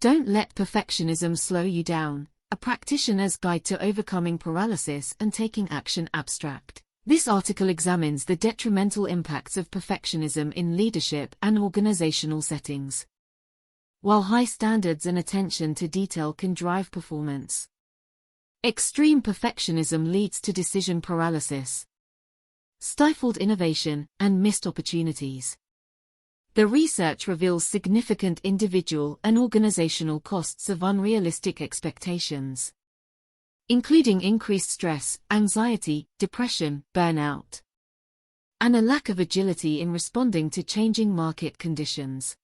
Don't let perfectionism slow you down. A Practitioner's Guide to Overcoming Paralysis and Taking Action abstract. This article examines the detrimental impacts of perfectionism in leadership and organizational settings. While high standards and attention to detail can drive performance, extreme perfectionism leads to decision paralysis, stifled innovation, and missed opportunities. The research reveals significant individual and organizational costs of unrealistic expectations, including increased stress, anxiety, depression, burnout, and a lack of agility in responding to changing market conditions.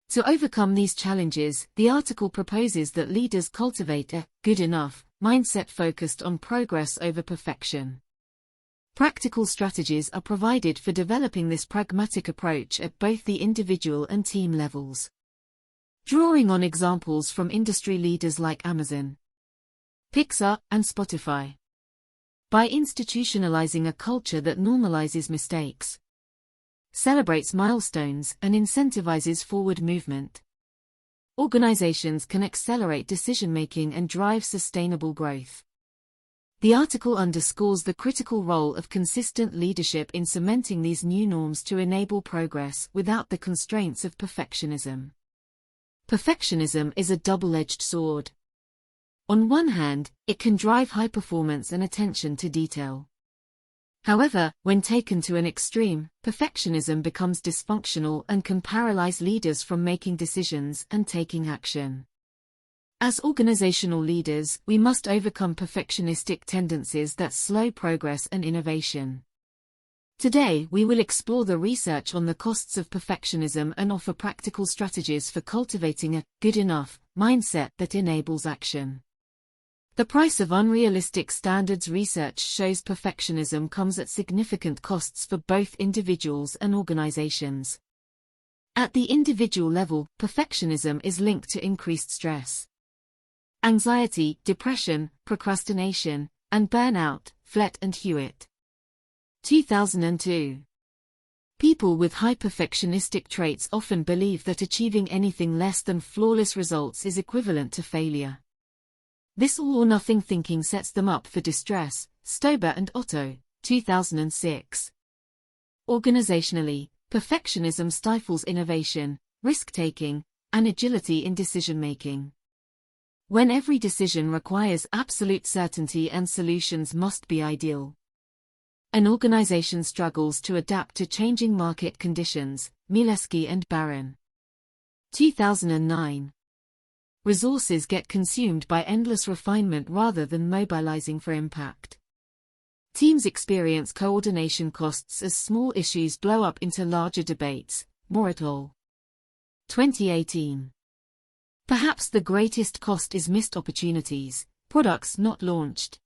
To overcome these challenges, the article proposes that leaders cultivate a good enough mindset focused on progress over perfection. Practical strategies are provided for developing this pragmatic approach at both the individual and team levels. Drawing on examples from industry leaders like Amazon, Pixar, and Spotify. By institutionalizing a culture that normalizes mistakes, celebrates milestones, and incentivizes forward movement, organizations can accelerate decision-making and drive sustainable growth. The article underscores the critical role of consistent leadership in cementing these new norms to enable progress without the constraints of perfectionism. Perfectionism is a double-edged sword. On one hand, it can drive high performance and attention to detail. However, when taken to an extreme, perfectionism becomes dysfunctional and can paralyze leaders from making decisions and taking action. As organizational leaders, we must overcome perfectionistic tendencies that slow progress and innovation. Today, we will explore the research on the costs of perfectionism and offer practical strategies for cultivating a good enough mindset that enables action. The price of unrealistic standards. Research shows perfectionism comes at significant costs for both individuals and organizations. At the individual level, perfectionism is linked to increased stress, anxiety, depression, procrastination, and burnout. Flett and Hewitt. 2002. People with high perfectionistic traits often believe that achieving anything less than flawless results is equivalent to failure. This all-or-nothing thinking sets them up for distress. Stober and Otto, 2006. Organizationally, perfectionism stifles innovation, risk-taking, and agility in decision-making. When every decision requires absolute certainty and solutions must be ideal, an organization struggles to adapt to changing market conditions. Mileski and Barron. 2009. Resources get consumed by endless refinement rather than mobilizing for impact. Teams experience coordination costs as small issues blow up into larger debates. Moore et al. 2018. Perhaps the greatest cost is missed opportunities, products not launched,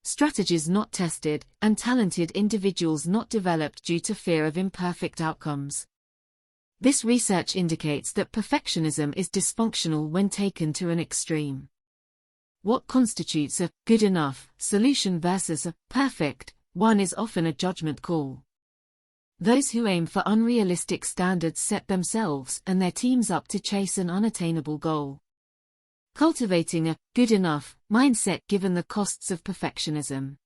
strategies not tested, and talented individuals not developed due to fear of imperfect outcomes. This research indicates that perfectionism is dysfunctional when taken to an extreme. What constitutes a good enough solution versus a perfect one is often a judgment call. Those who aim for unrealistic standards set themselves and their teams up to chase an unattainable goal. Cultivating a good enough mindset given the costs of perfectionism.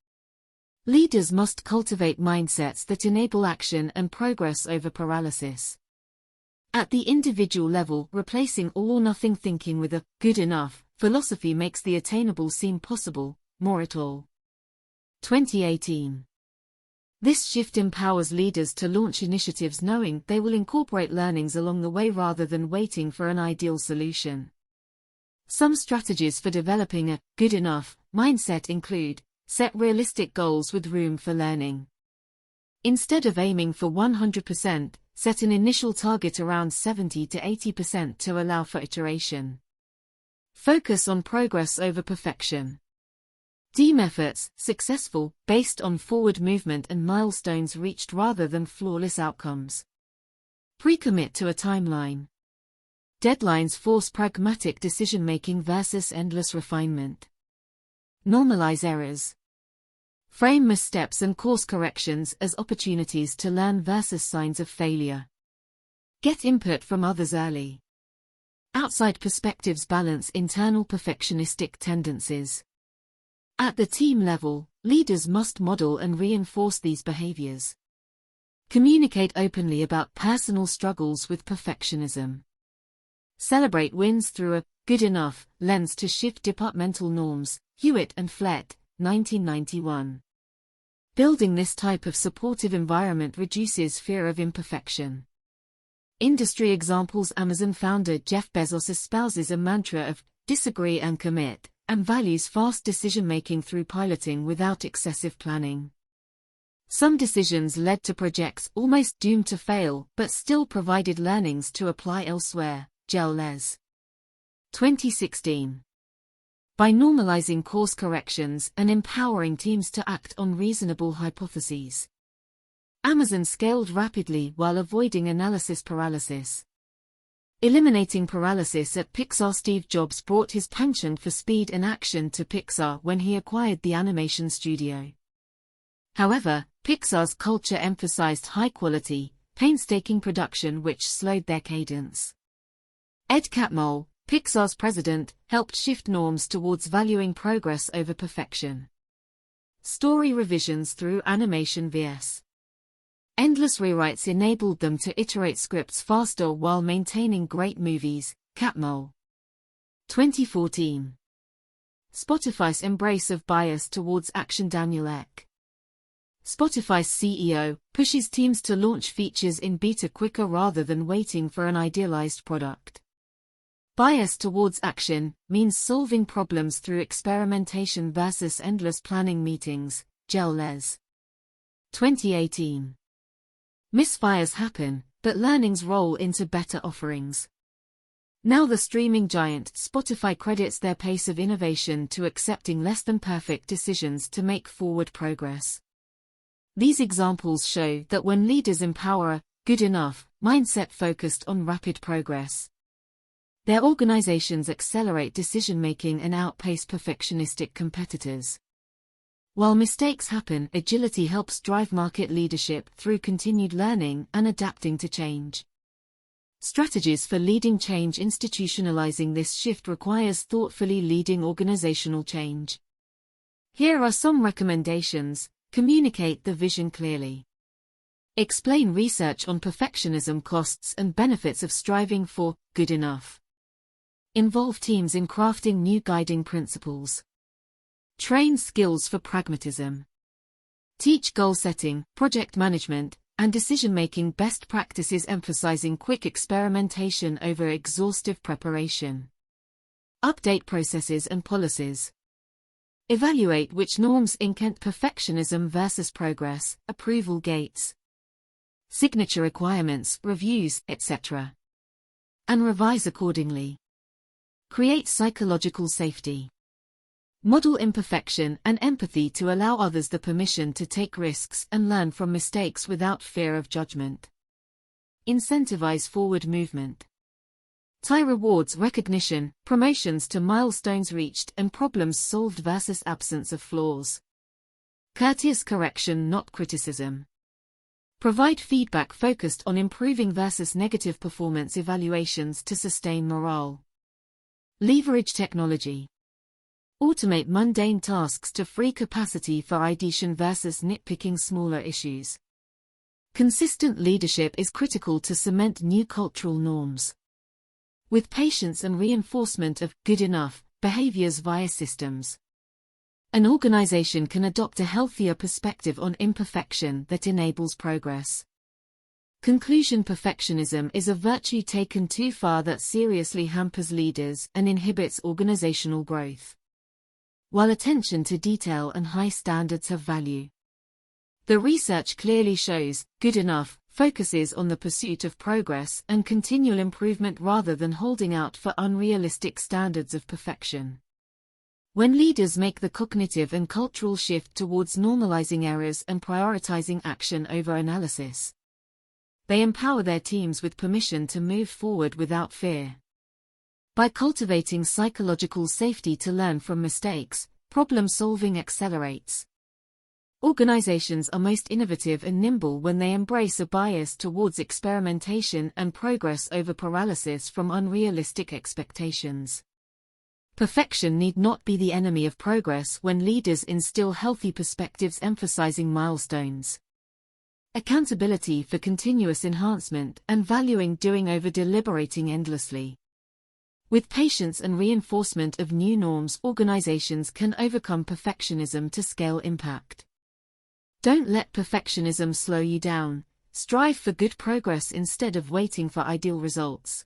Leaders must cultivate mindsets that enable action and progress over paralysis. At the individual level, replacing all-or-nothing thinking with a good enough philosophy makes the attainable seem possible. Moore et al. 2018. This shift empowers leaders to launch initiatives knowing they will incorporate learnings along the way rather than waiting for an ideal solution. Some strategies for developing a good enough mindset include: set realistic goals with room for learning. Instead of aiming for 100%, set an initial target around 70 to 80% to allow for iteration. Focus on progress over perfection. Deem efforts successful based on forward movement and milestones reached rather than flawless outcomes. Pre-commit to a timeline. Deadlines force pragmatic decision-making versus endless refinement. Normalize errors. Frame missteps and course corrections as opportunities to learn versus signs of failure. Get input from others early. Outside perspectives balance internal perfectionistic tendencies. At the team level, leaders must model and reinforce these behaviors. Communicate openly about personal struggles with perfectionism. Celebrate wins through a good enough lens to shift departmental norms. Hewitt and Flett, 1991. Building this type of supportive environment reduces fear of imperfection. Industry examples: Amazon founder Jeff Bezos espouses a mantra of disagree and commit, and values fast decision-making through piloting without excessive planning. Some decisions led to projects almost doomed to fail, but still provided learnings to apply elsewhere. Les. 2016. By normalizing course corrections and empowering teams to act on reasonable hypotheses, Amazon scaled rapidly while avoiding analysis paralysis. Eliminating paralysis at Pixar. Steve Jobs brought his penchant for speed and action to Pixar when he acquired the animation studio. However, Pixar's culture emphasized high-quality, painstaking production which slowed their cadence. Ed Catmull, Pixar's president, helped shift norms towards valuing progress over perfection. Story revisions through animation vs. endless rewrites enabled them to iterate scripts faster while maintaining great movies. Catmull. 2014. Spotify's embrace of bias towards action. Daniel Ek. Spotify's CEO, pushes teams to launch features in beta quicker rather than waiting for an idealized product. Bias towards action means solving problems through experimentation versus endless planning meetings. Les. 2018. Misfires happen, but learnings roll into better offerings. Now the streaming giant Spotify credits their pace of innovation to accepting less than perfect decisions to make forward progress. These examples show that when leaders empower a good enough mindset focused on rapid progress, their organizations accelerate decision-making and outpace perfectionistic competitors. While mistakes happen, agility helps drive market leadership through continued learning and adapting to change. Strategies for leading change. Institutionalizing this shift requires thoughtfully leading organizational change. Here are some recommendations. Communicate the vision clearly. Explain research on perfectionism costs and benefits of striving for good enough. Involve teams in crafting new guiding principles. Train skills for pragmatism. Teach goal setting, project management, and decision-making best practices, emphasizing quick experimentation over exhaustive preparation. Update processes and policies. Evaluate which norms incent perfectionism versus progress, approval gates, signature requirements, reviews, etc. And revise accordingly. Create psychological safety. Model imperfection and empathy to allow others the permission to take risks and learn from mistakes without fear of judgment. Incentivize forward movement. Tie rewards, recognition, promotions to milestones reached and problems solved versus absence of flaws. Courteous correction, not criticism. Provide feedback focused on improving versus negative performance evaluations to sustain morale. Leverage technology. Automate mundane tasks to free capacity for ideation versus nitpicking smaller issues. Consistent leadership is critical to cement new cultural norms. With patience and reinforcement of good enough behaviors via systems, an organization can adopt a healthier perspective on imperfection that enables progress. Conclusion: perfectionism is a virtue taken too far that seriously hampers leaders and inhibits organizational growth. While attention to detail and high standards have value, the research clearly shows good enough focuses on the pursuit of progress and continual improvement rather than holding out for unrealistic standards of perfection. When leaders make the cognitive and cultural shift towards normalizing errors and prioritizing action over analysis, they empower their teams with permission to move forward without fear. By cultivating psychological safety to learn from mistakes, problem solving accelerates. Organizations are most innovative and nimble when they embrace a bias towards experimentation and progress over paralysis from unrealistic expectations. Perfection need not be the enemy of progress when leaders instill healthy perspectives emphasizing milestones, accountability for continuous enhancement, and valuing doing over deliberating endlessly. With patience and reinforcement of new norms, organizations can overcome perfectionism to scale impact. Don't let perfectionism slow you down. Strive for good progress instead of waiting for ideal results.